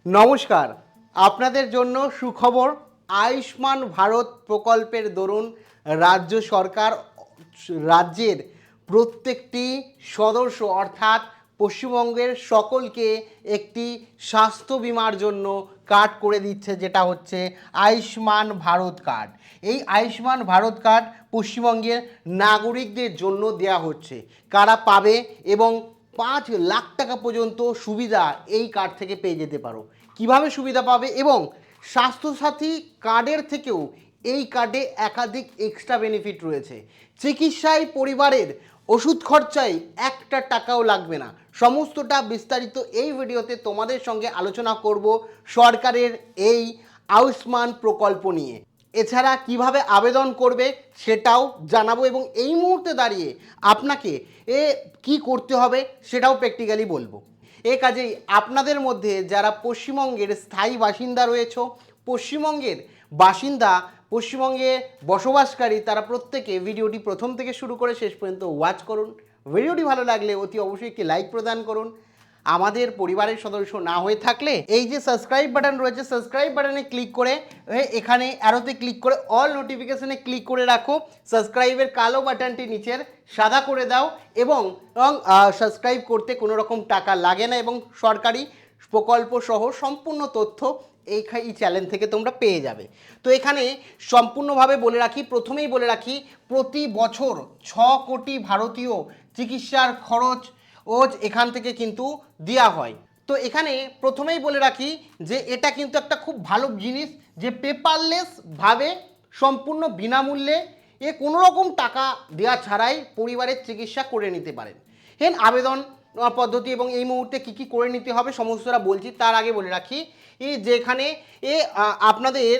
নমস্কার, আপনাদের জন্য সুখবর। আয়ুষ্মান ভারত প্রকল্পের দরুন রাজ্য সরকার রাজ্যের প্রত্যেকটি সদস্য অর্থাৎ পশ্চিমবঙ্গের সকলকে একটি স্বাস্থ্য বীমার জন্য কার্ড করে দিচ্ছে, যেটা হচ্ছে আয়ুষ্মান ভারত কার্ড। এই আয়ুষ্মান ভারত কার্ড পশ্চিমবঙ্গের নাগরিকদের জন্য দেয়া হচ্ছে। কারা পাবে এবং 5 লাখ টাকা পর্যন্ত সুবিধা এই কার্ড থেকে পেয়ে যেতে পারো। কিভাবে সুবিধা পাবে এবং স্বাস্থ্যসাথী কার্ডের থেকেও এই কার্ডে একাধিক এক্সট্রা বেনিফিট রয়েছে। চিকিৎসায় পরিবারের ওষুধ খরচায় একটা টাকাও লাগবে না। সমস্তটা বিস্তারিত এই ভিডিওতে তোমাদের সঙ্গে আলোচনা করব সরকারের এই আয়ুষ্মান প্রকল্প নিয়ে। এছাড়া কিভাবে আবেদন করবে সেটাও জানাবো এবং এই মুহূর্তে দাঁড়িয়ে আপনাকে কি করতে হবে সেটাও প্র্যাকটিক্যালি বলবো। এ কাজেই আপনাদের মধ্যে যারা পশ্চিমবঙ্গের স্থায়ী বাসিন্দা রয়েছে, পশ্চিমবঙ্গের বাসিন্দা, পশ্চিমবঙ্গে বসবাসকারী, তারা প্রত্যেকে ভিডিওটি প্রথম থেকে শুরু করে শেষ পর্যন্ত ওয়াচ করুন। ভিডিওটি ভালো লাগলে অতি অবশ্যই একটি লাইক প্রদান করুন। আমাদের পরিবারের সদস্য না হয়ে থাকলে এই যে সাবস্ক্রাইব বাটন রয়েছে, সাবস্ক্রাইব বাটনে ক্লিক করে এখানে অ্যারোতে ক্লিক করে অল নোটিফিকেশনে ক্লিক করে রাখো। সাবস্ক্রাইবের কালো বাটনটি নিচের সাদা করে দাও এবং সাবস্ক্রাইব করতে কোনো রকম টাকা লাগে না এবং সরকারি প্রকল্প সহ সম্পূর্ণ তথ্য এই চ্যানেল থেকে তোমরা পেয়ে যাবে। তো এখানে সম্পূর্ণভাবে বলে রাখি, প্রথমেই বলে রাখি, প্রতি বছর 6 কোটি ভারতীয় চিকিৎসার খরচ এখান থেকে কিন্তু দেওয়া হয়। তো এখানে প্রথমেই বলে রাখি যে এটা কিন্তু একটা খুব ভালো জিনিস যে পেপারলেসভাবে সম্পূর্ণ বিনামূল্যে কোনো রকম টাকা দেওয়া ছাড়াই পরিবারের চিকিৎসা করে নিতে পারেন। আবেদন পদ্ধতি এবং এই মুহূর্তে কী করে নিতে হবে সমস্তটা বলছি। তার আগে বলে রাখি যেখানে আপনাদের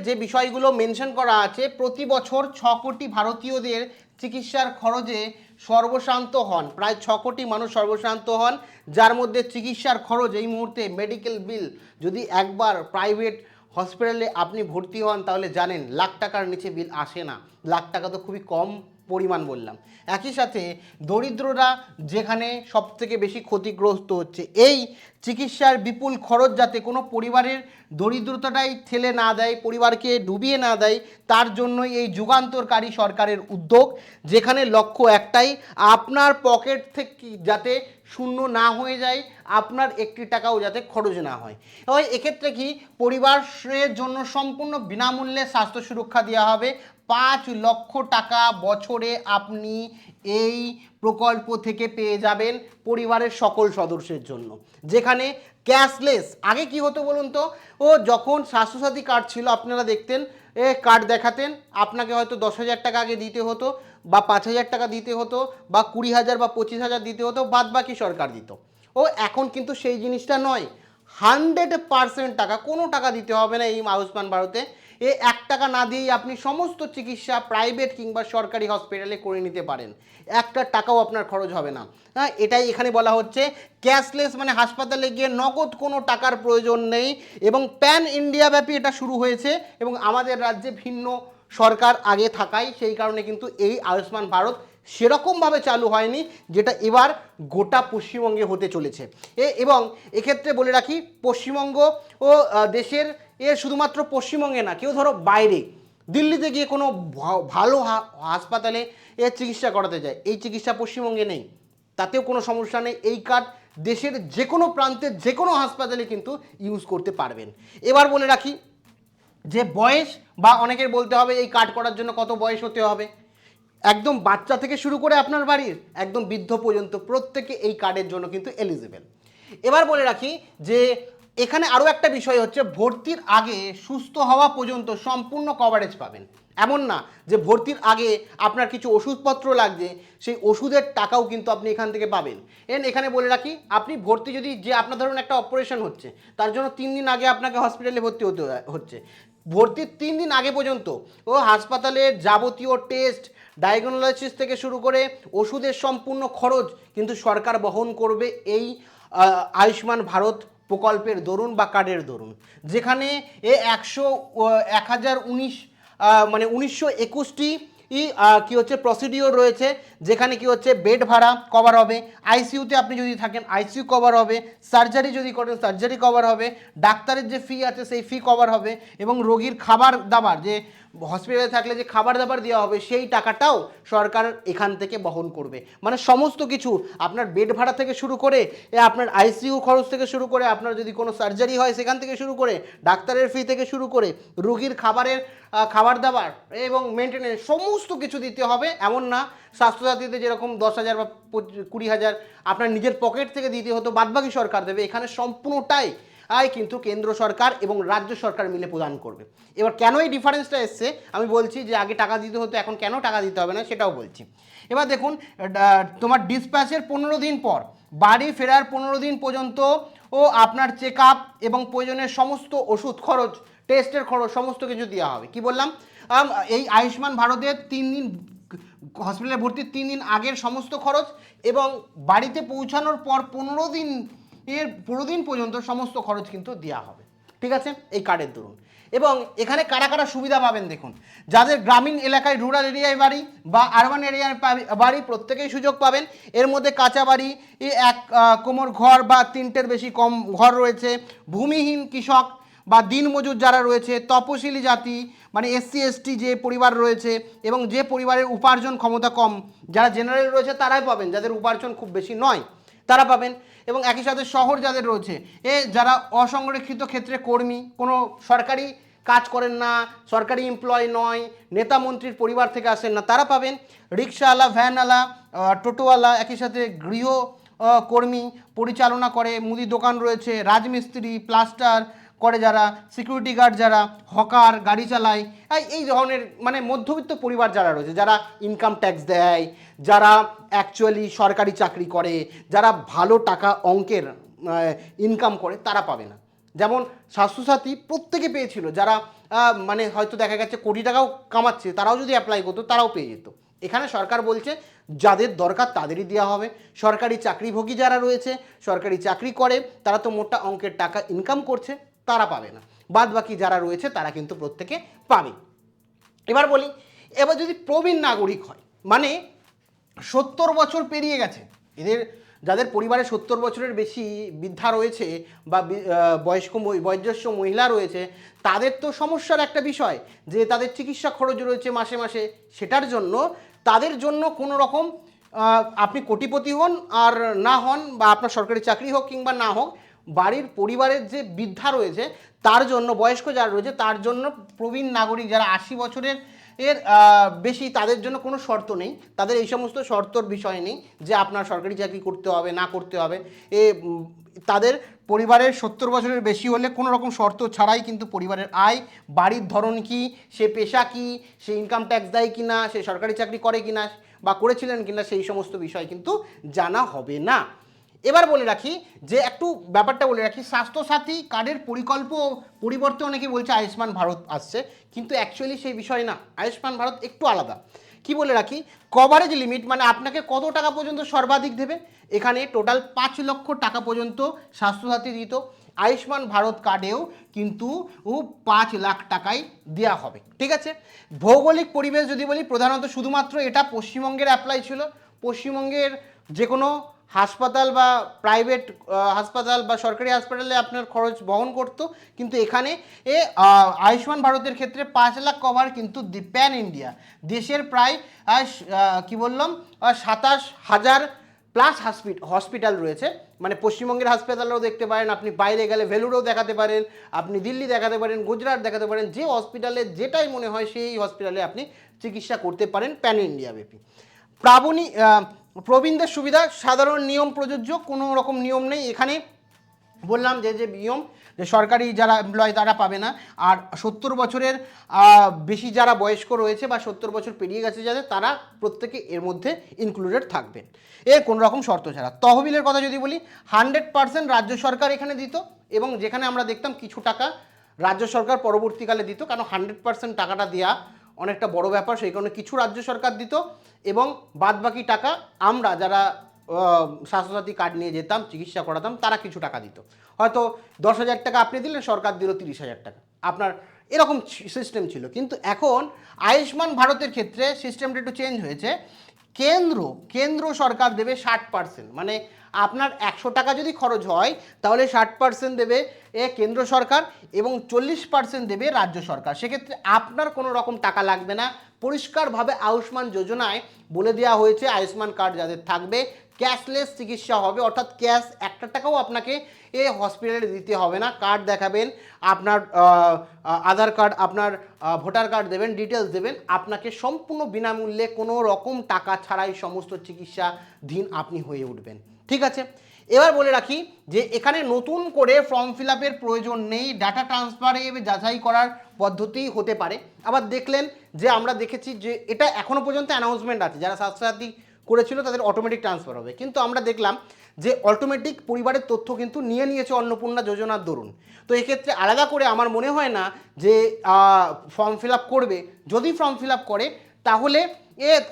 যে বিষয়গুলো মেনশন করা আছে, প্রতি বছর 6 কোটি ভারতীয়দের চিকিৎসার খরচে সর্বশান্ত হন, প্রায় 6 কোটি মানুষ সর্বশান্ত হন, যার মধ্যে চিকিৎসার খরচ এই মুহূর্তে মেডিকেল বিল যদি একবার প্রাইভেট হসপিটালে আপনি ভর্তি হন তাহলে জানেন লাখ টাকার নিচে বিল আসে না। লাখ টাকা তো খুবই কম পরিমাণ বললাম। একই সাথে দরিদ্ররা যেখানে সবথেকে বেশি ক্ষতিগ্রস্ত হচ্ছে, এই চিকিৎসার বিপুল খরচ যাতে কোনো পরিবারের দরিদ্রতাটাই ঠেলে না দেয়, পরিবারকে ডুবিয়ে না দেয়, তার জন্যই এই যুগান্তরকারী সরকারের উদ্যোগ, যেখানে লক্ষ্য একটাই, আপনার পকেট থেকে যাতে শূন্য না হয়ে যায়, আপনার একটি টাকাও যাতে খরচ না হয়। এবং এক্ষেত্রে কি পরিবারের জন্য সম্পূর্ণ বিনামূল্যে স্বাস্থ্য সুরক্ষা দেওয়া হবে। 5 লক্ষ টাকা বছরে আপনি এই প্রকল্প থেকে পেয়ে যাবেন পরিবারের সকল সদস্যের জন্য, যেখানে ক্যাশলেস। আগে কি হতো বলুন তো, যখন স্বাস্থ্যসাথী কার্ড ছিল আপনারা দেখতেন কার্ড দেখাতেন, আপনাকে হয়তো 10,000 টাকা আগে দিতে হতো বা 5,000 টাকা দিতে হতো বা 20,000 বা 25,000 দিতে হতো, বাদ বাকি সরকার দিত। এখন কিন্তু সেই জিনিসটা নয়, 100% টাকা, কোনো টাকা দিতে হবে না এই আয়ুষ্মান ভারতে। 1 টাকা না দিয়েই আপনি সমস্ত চিকিৎসা প্রাইভেট কিংবা সরকারি হসপিটালে করে নিতে পারেন, একটা টাকাও আপনার খরচ হবে না। হ্যাঁ, এটাই এখানে বলা হচ্ছে ক্যাশলেস, মানে হাসপাতালে গিয়ে নগদ কোনো টাকার প্রয়োজন নেই এবং প্যান ইন্ডিয়া ব্যাপী এটা শুরু হয়েছে এবং আমাদের রাজ্যে ভিন্ন সরকার আগে থাকায় সেই কারণে কিন্তু এই আয়ুষ্মান ভারত সেরকমভাবে চালু হয়নি, যেটা এবার গোটা পশ্চিমবঙ্গে হতে চলেছে। এবং এক্ষেত্রে বলে রাখি, পশ্চিমবঙ্গ ও দেশের শুধুমাত্র পশ্চিমবঙ্গে না, কেউ ধরো বাইরে দিল্লিতে গিয়ে কোনো ভালো হাসপাতালে চিকিৎসা করাতে যায়, এই চিকিৎসা পশ্চিমবঙ্গে নেই, তাতেও কোনো সমস্যা নেই। এই কার্ড দেশের যে কোনো প্রান্তের যে কোনো হাসপাতালে কিন্তু ইউজ করতে পারবেন। এবার বলে রাখি যে বয়স, বা অনেকের বলতে হবে এই কার্ড করার জন্য কত বয়স হতে হবে। একদম বাচ্চা থেকে শুরু করে আপনার বাড়ির একদম বৃদ্ধ পর্যন্ত প্রত্যেকে এই কার্ডের জন্য কিন্তু এলিজিবল। এবার বলে রাখি যে এখানে আরও একটা বিষয় হচ্ছে, ভর্তির আগে সুস্থ হওয়া পর্যন্ত সম্পূর্ণ কভারেজ পাবেন। এমন না যে ভর্তির আগে আপনার কিছু ওষুধপত্র লাগবে, সেই ওষুধের টাকাও কিন্তু আপনি এখান থেকে পাবেন। এখানে বলে রাখি, আপনি ভর্তি যদি, যে আপনার ধরুন একটা অপারেশন হচ্ছে, তার জন্য 3 দিন আগে আপনাকে হসপিটালে ভর্তি হতে হচ্ছে, ভর্তির 3 দিন আগে পর্যন্ত হাসপাতালের যাবতীয় টেস্ট, ডায়াগনোসিস থেকে শুরু করে ওষুধের সম্পূর্ণ খরচ কিন্তু সরকার বহন করবে এই আয়ুষ্মান ভারত প্রকল্পের দরুন বা কার্ডের দরুন। যেখানে 1,019 মানে 1921টি কি হচ্ছে প্রসিডিওর রয়েছে, যেখানে কি হচ্ছে বেড ভাড়া কভার হবে, আইসিইউতে আপনি যদি থাকেন আইসিইউ কভার হবে, সার্জারি যদি করেন সার্জারি কভার হবে, ডাক্তারের যে ফি আছে সেই ফি কভার হবে, এবং রোগীর খাবার দাবার যে হসপিটালে থাকলে যে খাবার দাবার দেওয়া হবে সেই টাকাটাও সরকার এখান থেকে বহন করবে। মানে সমস্ত কিছু আপনার বেড ভাড়া থেকে শুরু করে আপনার আইসিইউ খরচ থেকে শুরু করে, আপনার যদি কোনো সার্জারি হয় সেখান থেকে শুরু করে, ডাক্তারের ফি থেকে শুরু করে, রোগীর খাবার দাবার এবং মেনটেনেন্স সমস্ত কিছু দিতে হবে। এমন না স্বাস্থ্যসাথীতে যেরকম 10,000 বা 20,000 আপনার নিজের পকেট থেকে দিতে হতো, বাদবাকি সরকার দেবে। এখানে সম্পূর্ণটাই কিন্তু কেন্দ্র সরকার এবং রাজ্য সরকার মিলে প্রদান করবে। এবার কেন এই ডিফারেন্সটা এসছে আমি বলছি, যে আগে টাকা দিতে হতো এখন কেন টাকা দিতে হবে না সেটাও বলছি। এবার দেখুন, তোমার ডিসপ্যাচের 15 দিন পর বাড়ি ফেরার 15 দিন পর্যন্ত ও আপনার চেক আপ এবং প্রয়োজনের সমস্ত ওষুধ খরচ, টেস্টের খরচ সমস্ত কিছু দেওয়া হবে। কি বললাম, এই আয়ুষ্মান ভারতের 3 দিন হসপিটালে ভর্তির 3 দিন আগের সমস্ত খরচ এবং বাড়িতে পৌঁছানোর পর 15 দিন পর্যন্ত সমস্ত খরচ কিন্তু দেওয়া হবে। ঠিক আছে, এই কার্ডের দরুন। এবং এখানে কারা কারা সুবিধা পাবেন দেখুন, যাদের গ্রামীণ এলাকায় রুরাল এরিয়ায় বাড়ি বা আরবান এরিয়ায় বাড়ি প্রত্যেকেই সুযোগ পাবেন। এর মধ্যে কাঁচা বাড়ি, এক কোমর ঘর বা 3টের বেশি কম ঘর রয়েছে, ভূমিহীন কৃষক বা দিনমজুর যারা রয়েছে, তপশিলি জাতি মানে এসসি এসটি যে পরিবার রয়েছে, এবং যে পরিবারের উপার্জন ক্ষমতা কম, যারা জেনারেল রয়েছে তারাই পাবেন, যাদের উপার্জন খুব বেশি নয় তারা পাবেন। এবং একই সাথে শহর যাদের রয়েছে, যারা অসংরক্ষিত ক্ষেত্রে কর্মী, কোনো সরকারি কাজ করেন না, সরকারি এমপ্লয় নয়, নেতা মন্ত্রীর পরিবার থেকে আসেন না, তারা পাবেন। রিক্সাওয়ালা, ভ্যানওয়ালা, টোটোওয়ালা, একই সাথে গৃহ কর্মী পরিচালনা করে, মুদি দোকান রয়েছে, রাজমিস্ত্রি, প্লাস্টার করে যারা, সিকিউরিটি গার্ড যারা, হকার, গাড়ি চালায়, এই ধরনের মানে মধ্যবিত্ত পরিবার যারা রয়েছে, যারা ইনকাম ট্যাক্স দেয়, যারা অ্যাকচুয়ালি সরকারি চাকরি করে, যারা ভালো টাকা অঙ্কের ইনকাম করে, তারা পাবে না। যেমন স্বাস্থ্যসাথী প্রত্যেকে পেয়েছিল, যারা মানে হয়তো দেখা গেছে কোটি টাকাও কামাচ্ছে, তারাও যদি অ্যাপ্লাই করতো তারাও পেয়ে যেত। এখানে সরকার বলছে যাদের দরকার তাদেরই দেওয়া হবে। সরকারি চাকরিভোগী যারা রয়েছে, সরকারি চাকরি করে, তারা তো মোটা অঙ্কের টাকা ইনকাম করছে, তারা পাবে না। বাদ বাকি যারা রয়েছে তারা কিন্তু প্রত্যেকে পাবে। এবার বলি, এবার যদি প্রবীণ নাগরিক হয়, মানে 70 বছর পেরিয়ে গেছে, এদের যাদের পরিবারে 70 বছরের বেশি বৃদ্ধা রয়েছে বা বয়োজ্যেষ্ঠ মহিলা রয়েছে, তাদের তো সমস্যার একটা বিষয় যে তাদের চিকিৎসা খরচ রয়েছে মাসে মাসে, সেটার জন্য তাদের জন্য কোনো রকম আপনি কোটিপতি হন আর না হন, বা আপনার সরকারি চাকরি হোক কিংবা না হোক, বাড়ির পরিবারের যে বৃদ্ধা রয়েছে তার জন্য, বয়স্ক যারা রয়েছে তার জন্য, প্রবীণ নাগরিক যারা 80 বছরের বেশি, তাদের জন্য কোনো শর্ত নেই, তাদের এই সমস্ত শর্তর বিষয় নেই যে আপনার সরকারি চাকরি করতে হবে না করতে হবে। তাদের পরিবারের 70 বছরের বেশি হলে কোনো রকম শর্ত ছাড়াই কিন্তু পরিবারের আয়, বাড়ির ধরন কি, সে পেশা কি, সে ইনকাম ট্যাক্স দেয় কিনা, সে সরকারি চাকরি করে কিনা বা করেছিলেন কিনা, সেই সমস্ত বিষয় কিন্তু জানা হবে না। এবার বলে রাখি যে একটু ব্যাপারটা বলে রাখি, স্বাস্থ্যসাথী কার্ডের পরিবর্তে অনেকে বলছে আয়ুষ্মান ভারত আসছে, কিন্তু অ্যাকচুয়ালি সেই বিষয় না। আয়ুষ্মান ভারত একটু আলাদা। কি বলে রাখি, কভারেজ লিমিট মানে আপনাকে কত টাকা পর্যন্ত সর্বাধিক দেবে, এখানে টোটাল 5 লক্ষ টাকা পর্যন্ত স্বাস্থ্যসাথী দিত। আয়ুষ্মান ভারত কার্ডেও কিন্তু 5 লাখ টাকাই দেওয়া হবে। ঠিক আছে, ভৌগোলিক পরিবেশ যদি বলি, প্রধানত শুধুমাত্র এটা পশ্চিমবঙ্গের অ্যাপ্লাই ছিল। পশ্চিমবঙ্গের যে কোনো হাসপাতাল বা প্রাইভেট হাসপাতাল বা সরকারি হাসপাতালে আপনার খরচ বহন করতো, কিন্তু এখানে আয়ুষ্মান ভারতের ক্ষেত্রে 5 লাখ কভার কিন্তু প্যান ইন্ডিয়া, দেশের প্রায় কি বললাম 27,000 প্লাস হসপিটাল রয়েছে। মানে পশ্চিমবঙ্গের হাসপাতালেও দেখতে পারেন, আপনি বাইরে গেলে ভেলুরেও দেখাতে পারেন, আপনি দিল্লি দেখাতে পারেন, গুজরাট দেখাতে পারেন, যে হসপিটালে যেটাই মনে হয় সেই হসপিটালে আপনি চিকিৎসা করতে পারেন প্যান ইন্ডিয়া ব্যাপী। প্রবীণদের সুবিধা, সাধারণ নিয়ম প্রযোজ্য, কোনো রকম নিয়ম নেই এখানে। বললাম যে নিয়ম, যে সরকারি যারা এমপ্লয় তারা পাবে না, আর 70 বছরের বেশি যারা বয়স্ক রয়েছে বা 70 বছর পেরিয়ে গেছে যাদের, তারা প্রত্যেকে এর মধ্যে ইনক্লুডেড থাকবেন, এর কোনো রকম শর্ত ছাড়া। তহবিলের কথা যদি বলি, 100% রাজ্য সরকার এখানে দিত, এবং যেখানে আমরা দেখতাম কিছু টাকা রাজ্য সরকার পরবর্তীকালে দিত, কারণ 100% টাকাটা দেওয়া অনেকটা বড় ব্যাপার, সেই কারণে কিছু রাজ্য সরকার দিত, এবং বাদবাকি টাকা আমরা যারা স্বাস্থ্যসাথী কার্ড নিয়ে যেতাম চিকিৎসা করাতাম তারা কিছু টাকা দিত। হয়তো 10,000 টাকা আপনি দিলেন, সরকার দিল 30,000 টাকা, আপনার এরকম সিস্টেম ছিল। কিন্তু এখন আয়ুষ্মান ভারতের ক্ষেত্রে সিস্টেমটা একটু চেঞ্জ হয়েছে। কেন্দ্র সরকার দেবে 60%, মানে আপনার 100 টাকা যদি খরচ হয় তাহলে 60% দেবে কেন্দ্র সরকার এবং 40% দেবে রাজ্য সরকার। সেক্ষেত্রে আপনার কোনো রকম টাকা লাগবে না। পরিষ্কারভাবে আয়ুষ্মান যোজনায় বলে দেওয়া হয়েছে আয়ুষ্মান কার্ড যাদের থাকবে ক্যাশলেস চিকিৎসা হবে, অর্থাৎ ক্যাশ 1 টাকাও আপনাকে হসপিটালে দিতে হবে না। কার্ড দেখাবেন, আপনার আধার কার্ড, আপনার ভোটার কার্ড দেবেন, ডিটেলস দেবেন, আপনাকে সম্পূর্ণ বিনামূল্যে কোনো রকম টাকা ছাড়াই সমস্ত চিকিৎসাধীন আপনি হয়ে উঠবেন। ঠিক আছে, এবার বলে রাখি যে এখানে নতুন করে ফর্ম ফিল আপের প্রয়োজন নেই, ডাটা ট্রান্সফারে যাচাই করার পদ্ধতি হতে পারে। আবার দেখলেন যে আমরা দেখেছি যে এটা এখনও পর্যন্ত অ্যানাউন্সমেন্ট আছে, যারা স্বাস্থ্যসাথী করেছিল তাদের অটোমেটিক ট্রান্সফার হবে, কিন্তু আমরা দেখলাম যে অটোমেটিক পরিবারের তথ্য কিন্তু নিয়েছে অন্নপূর্ণা যোজনার দরুন। তো এক্ষেত্রে আলাদা করে আমার মনে হয় না যে ফর্ম ফিল আপ করবে। যদি ফর্ম ফিল আপ করে তাহলে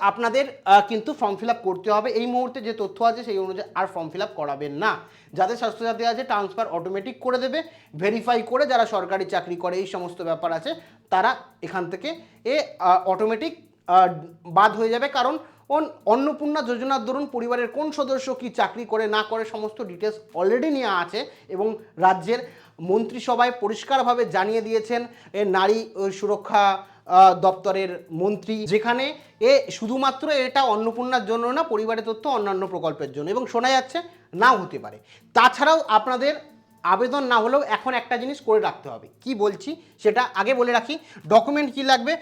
আপনাদের কিন্তু ফর্ম ফিল আপ করতে হবে। এই মুহূর্তে যে তথ্য আছে সেই অনুযায়ী আর ফর্ম ফিল আপ করাবেন না। যাদের স্বাস্থ্যসাথী আছে ট্রান্সফার অটোমেটিক করে দেবে, ভেরিফাই করে যারা সরকারি চাকরি করে এই সমস্ত ব্যাপার আছে তারা এখান থেকে অটোমেটিক বাদ হয়ে যাবে। কারণ অন্নপূর্ণা যোজনার দরুন পরিবারের কোন সদস্য কি চাকরি করে না করে সমস্ত ডিটেলস অলরেডি নেওয়া আছে এবং রাজ্যের মন্ত্রিসভায় পরিষ্কারভাবে জানিয়ে দিয়েছেন নারী সুরক্ষা দপ্তরের মন্ত্রী, যেখানে শুধুমাত্র এটা অন্নপূর্ণার জন্য না, পরিবারের তথ্য অন্যান্য প্রকল্পের জন্য, এবং শোনা যাচ্ছে নাও হতে পারে। তাছাড়াও আপনাদের আবেদন না হলেও এখন একটা জিনিস করে রাখতে হবে, কি বলছি সেটা আগে বলে রাখি। ডকুমেন্ট কি লাগবে,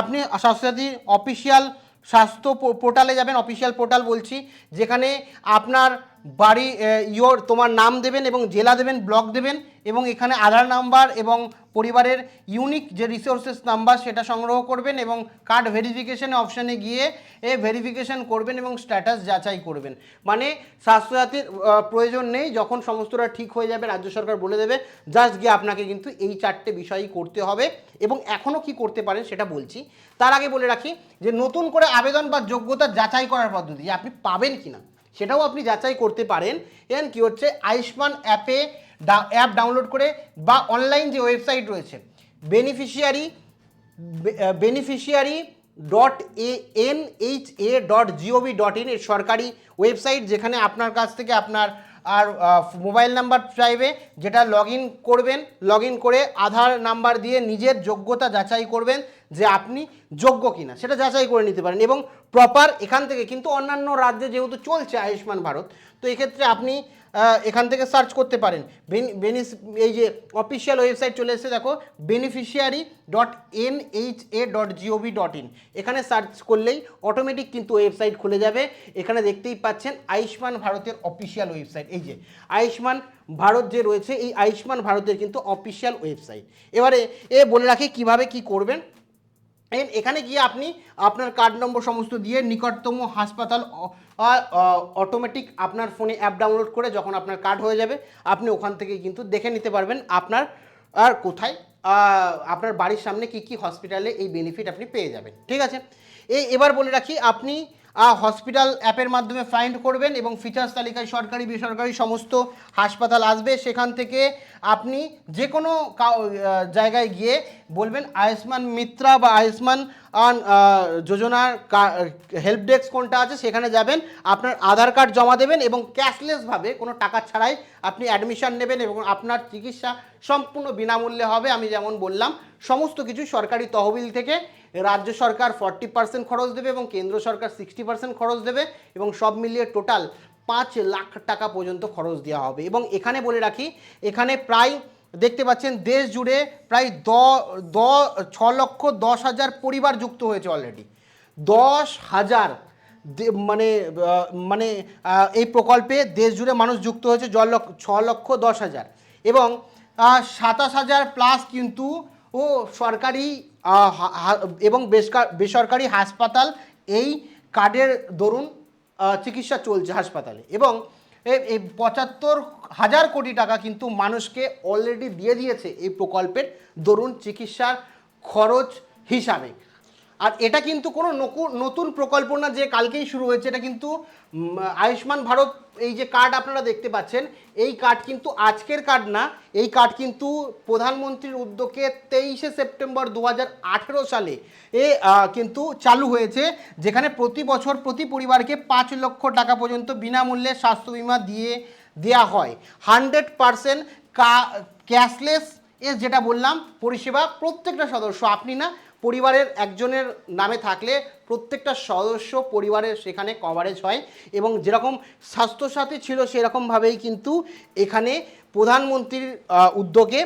আপনি স্বাস্থ্যসাথী অফিসিয়াল স্বাস্থ্য পোর্টালে যাবেন, অফিসিয়াল পোর্টাল বলছি, যেখানে আপনার বাড়ি তোমার নাম দেবেন এবং জেলা দেবেন, ব্লক দেবেন, এবং এখানে আধার নাম্বার এবং পরিবারের ইউনিক যে রিসোর্সেস নাম্বার সেটা সংগ্রহ করবেন এবং কার্ড ভেরিফিকেশন অপশানে গিয়ে ভেরিফিকেশন করবেন এবং স্ট্যাটাস যাচাই করবেন। মানে স্বাস্থ্যসাথীর প্রয়োজন নেই, যখন সমস্তটা ঠিক হয়ে যাবে রাজ্য সরকার বলে দেবে, জাস্ট গিয়ে আপনাকে কিন্তু এই 4টে বিষয়ই করতে হবে। এবং এখনও কি করতে পারেন সেটা বলছি, তার আগে বলে রাখি যে নতুন করে আবেদন বা যোগ্যতা যাচাই করার পদ্ধতি, যে আপনি পাবেন কিনা সেটাও আপনি যাচাই করতে পারেন। এন কি হচ্ছে, আয়ুষ্মান অ্যাপ ডাউনলোড করে বা অনলাইন যে ওয়েবসাইট রয়েছে beneficiary.nhA.gov.in এর সরকারি ওয়েবসাইট, যেখানে আপনার কাছ থেকে আপনার আর মোবাইল নাম্বার চাইবে, যেটা লগ ইন করবেন, লগ ইন করে আধার নাম্বার দিয়ে নিজের যোগ্যতা যাচাই করবেন যে আপনি যোগ্য কিনা, সেটা যাচাই করে নিতে পারেন। এবং প্রপার এখান থেকে কিন্তু অন্যান্য রাজ্যে যেহেতু চলছে আয়ুষ্মান ভারত, তো এক্ষেত্রে আপনি এখান থেকে সার্চ করতে পারেন। এই যে অফিসিয়াল ওয়েবসাইট চলে এসেছে দেখো, beneficiary.nha.gov.in, এখানে সার্চ করলেই অটোমেটিক কিন্তু ওয়েবসাইট খুলে যাবে। এখানে দেখতেই পাচ্ছেন আয়ুষ্মান ভারতের অফিসিয়াল ওয়েবসাইট, এই যে আয়ুষ্মান ভারত যে রয়েছে, এই আয়ুষ্মান ভারতের কিন্তু অফিসিয়াল ওয়েবসাইট। এবারে বলে রাখি কিভাবে কি করবেন। এখানে গিয়ে আপনি আপনার কার্ড নম্বর সমস্ত দিয়ে নিকটতম হাসপাতাল অটোমেটিক আপনার ফোনে অ্যাপ ডাউনলোড করে যখন আপনার কার্ড হয়ে যাবে আপনি ওখান থেকে কিন্তু দেখে নিতে পারবেন আপনার আর কোথায় আপনার বাড়ির সামনে কি কি হসপিটালে এই বেনিফিট আপনি পেয়ে যাবেন। ঠিক আছে, এবার বলে রাখি আপনি হসপিটাল অ্যাপের মাধ্যমে ফাইন্ড করবেন এবং ফিচার্স তালিকায় সরকারি বেসরকারি সমস্ত হাসপাতাল আসবে। সেখান থেকে আপনি যে কোনো জায়গায় গিয়ে বলবেন আয়ুষ্মান মিত্রা বা আয়ুষ্মান যোজনার হেল্প ডেস্ক কোনটা আছে, সেখানে যাবেন, আপনার আধার কার্ড জমা দেবেন এবং ক্যাশলেসভাবে কোনো টাকা ছাড়াই আপনি অ্যাডমিশন নেবেন এবং আপনার চিকিৎসা সম্পূর্ণ বিনামূল্যে হবে। আমি যেমন বললাম সমস্ত কিছু সরকারি তহবিল থেকে রাজ্য সরকার 40% খরচ দেবে এবং কেন্দ্র সরকার 60% খরচ দেবে এবং সব মিলিয়ে টোটাল 5 লাখ টাকা পর্যন্ত খরচ দেওয়া হবে। এবং এখানে বলে রাখি, এখানে প্রায় দেখতে পাচ্ছেন দেশ জুড়ে প্রায় 6,10,000 পরিবার যুক্ত হয়েছে অলরেডি। 10,000 মানে এই প্রকল্পে দেশ জুড়ে মানুষ যুক্ত হয়েছে 6,10,000 এবং 27,000 প্লাস কিন্তু সরকারি এবং বেসরকারি হাসপাতাল এই কার্ডের দরুন চিকিৎসা চলছে হাসপাতালে। এবং এই 75,000 কোটি টাকা কিন্তু মানুষকে অলরেডি দিয়ে দিয়েছে এই প্রকল্পের দরুন চিকিৎসার খরচ হিসাবে। আর এটা কিন্তু কোনো নতুন প্রকল্প না যে কালকেই শুরু হয়েছে, এটা কিন্তু আয়ুষ্মান ভারত এই যে কার্ড আপনারা দেখতে পাচ্ছেন, এই কার্ড কিন্তু আজকের কার্ড না, এই কার্ড কিন্তু প্রধানমন্ত্রীর উদ্যোগে 23শে সেপ্টেম্বর 2018 সালে কিন্তু চালু হয়েছে, যেখানে প্রতি বছর প্রতি পরিবারকে 5 লক্ষ টাকা পর্যন্ত বিনামূল্যে স্বাস্থ্য বিমা দেওয়া হয়। 100% ক্যাশলেস যেটা বললাম পরিষেবা প্রত্যেকটা সদস্য, আপনি না, পরিবারের একজনের নামে থাকলে প্রত্যেকটা সদস্য পরিবারের সেখানে কভারেজ হয়। এবং যেরকম স্বাস্থ্যসাথী ছিল সেরকমভাবেই কিন্তু এখানে প্রধানমন্ত্রীর উদ্যোগে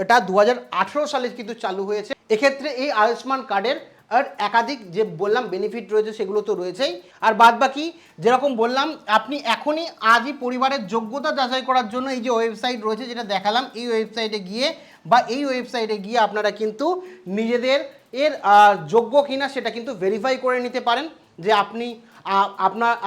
এটা 2018 সালে কিন্তু চালু হয়েছে। এক্ষেত্রে এই আয়ুষ্মান কার্ডের আর একাধিক যে বললাম বেনিফিট রয়েছে সেগুলো তো রয়েছেই, আর বাদবাকি যেরকম বললাম আপনি এখনই আজই পরিবারের যোগ্যতা যাচাই করার জন্য এই যে ওয়েবসাইট রয়েছে যেটা দেখালাম, এই ওয়েবসাইটে গিয়ে আপনারা কিন্তু নিজেদের যোগ্য কিনা সেটা কিন্তু ভেরিফাই করে নিতে পারেন যে আপনি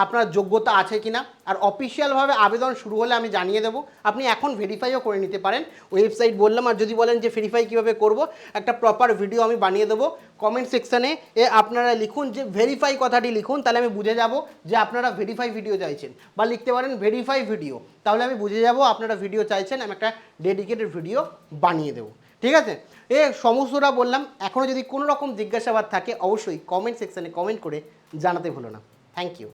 আপনার যোগ্যতা আছে কিনা। আর অফিসিয়ালভাবে আবেদন শুরু হলে আমি জানিয়ে দেবো, আপনি এখন ভেরিফাইও করে নিতে পারেন। ওয়েবসাইট বললাম, আর যদি বলেন যে ভেরিফাই কীভাবে করব, একটা প্রপার ভিডিও আমি বানিয়ে দেবো। কমেন্ট সেকশানে আপনারা লিখুন যে ভেরিফাই কথাটি লিখুন, তাহলে আমি বুঝে যাব যে আপনারা ভেরিফাই ভিডিও চাইছেন, বা লিখতে পারেন ভেরিফাই ভিডিও, তাহলে আমি বুঝে যাব আপনারা ভিডিও চাইছেন, আমি একটা ডেডিকেটেড ভিডিও বানিয়ে দেবো। ঠিক আছে, সমস্তটা বললাম। এখনও যদি কোনো রকম জিজ্ঞাসাবাদ থাকে অবশ্যই কমেন্ট সেকশানে কমেন্ট করে জানাতে ভুলো না। Thank you.